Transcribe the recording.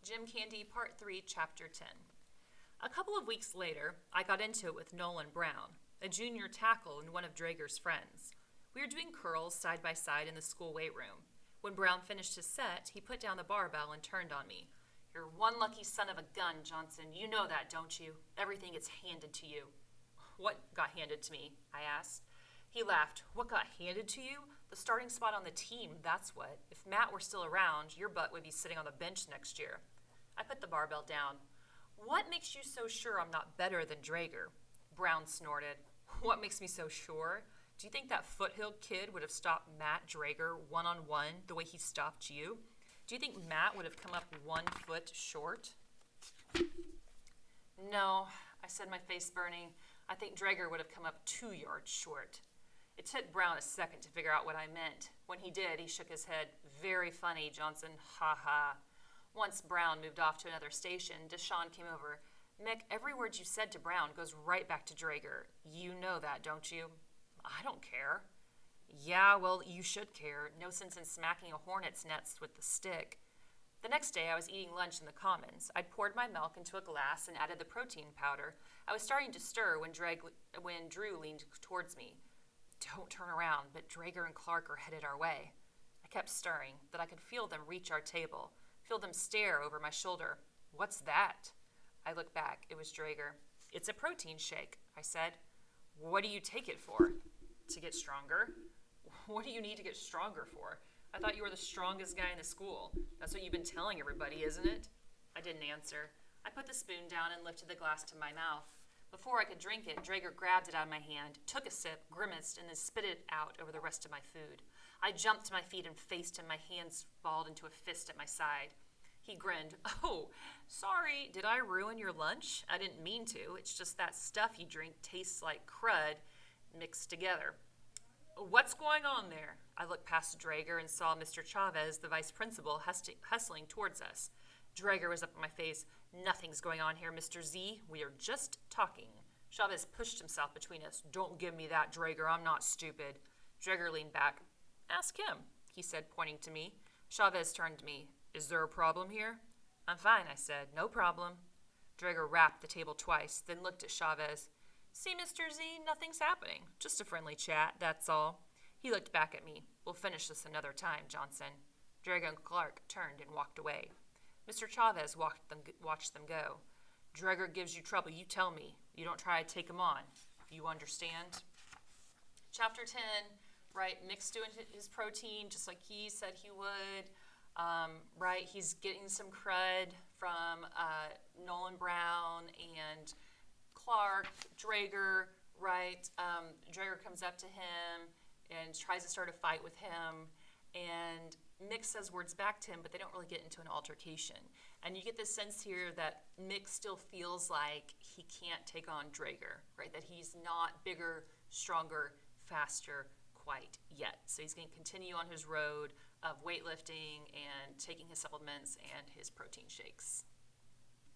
Jim Candy, Part 3, Chapter 10. A couple of weeks later, I got into it with Nolan Brown, a junior tackle and one of Drager's friends. We were doing curls side by side in the school weight room. When Brown finished his set, he put down the barbell and turned on me. "You're one lucky son of a gun, Johnson. You know that, don't you? Everything gets handed to you." "What got handed to me?" I asked. He laughed. "What got handed to you? The starting spot on the team, that's what. If Matt were still around, your butt would be sitting on the bench next year." I put the barbell down. "What makes you so sure I'm not better than Drager?" Brown snorted. "What makes me so sure? Do you think that Foothill kid would have stopped Matt Drager one-on-one the way he stopped you? Do you think Matt would have come up 1 foot short?" "No," I said, my face burning. "I think Drager would have come up 2 yards short." It took Brown a second to figure out what I meant. When he did, he shook his head. "Very funny, Johnson. Ha ha." Once Brown moved off to another station, Deshawn came over. "Mick, every word you said to Brown goes right back to Drager. You know that, don't you?" "I don't care." "Yeah, well, you should care. No sense in smacking a hornet's nest with the stick." The next day, I was eating lunch in the Commons. I'd poured my milk into a glass and added the protein powder. I was starting to stir when Drew leaned towards me. "Don't turn around, but Drager and Clark are headed our way." I kept stirring, but I could feel them reach our table, feel them stare over my shoulder. "What's that?" I looked back. It was Drager. "It's a protein shake," I said. "What do you take it for?" "To get stronger." "What do you need to get stronger for? I thought you were the strongest guy in the school. That's what you've been telling everybody, isn't it?" I didn't answer. I put the spoon down and lifted the glass to my mouth. Before I could drink it, Drager grabbed it out of my hand, took a sip, grimaced, and then spit it out over the rest of my food. I jumped to my feet and faced him, my hands balled into a fist at my side. He grinned. "Oh, sorry, did I ruin your lunch? I didn't mean to. It's just that stuff you drink tastes like crud mixed together." "What's going on there?" I looked past Drager and saw Mr. Chavez, the vice principal, hustling towards us. Drager was up in my face. "Nothing's going on here, Mr. Z. We are just talking." Chavez pushed himself between us. "Don't give me that, Drager. I'm not stupid." Drager leaned back. "Ask him," he said, pointing to me. Chavez turned to me. "Is there a problem here?" "I'm fine," I said. "No problem." Drager rapped the table twice, then looked at Chavez. "See, Mr. Z, nothing's happening. Just a friendly chat, that's all." He looked back at me. "We'll finish this another time, Johnson." Drager and Clark turned and walked away. Mr. Chavez watched them go. "Drager gives you trouble, you tell me. You don't try to take him on. You understand?" Chapter 10, right, Mick's doing his protein just like he said he would. Right, he's getting some crud from Nolan Brown and Clark, Drager, right? Drager comes up to him and tries to start a fight with him, and Mick says words back to him, but they don't really get into an altercation. And you get this sense here that Mick still feels like he can't take on Drager, right? That he's not bigger, stronger, faster quite yet. So he's going to continue on his road of weightlifting and taking his supplements and his protein shakes.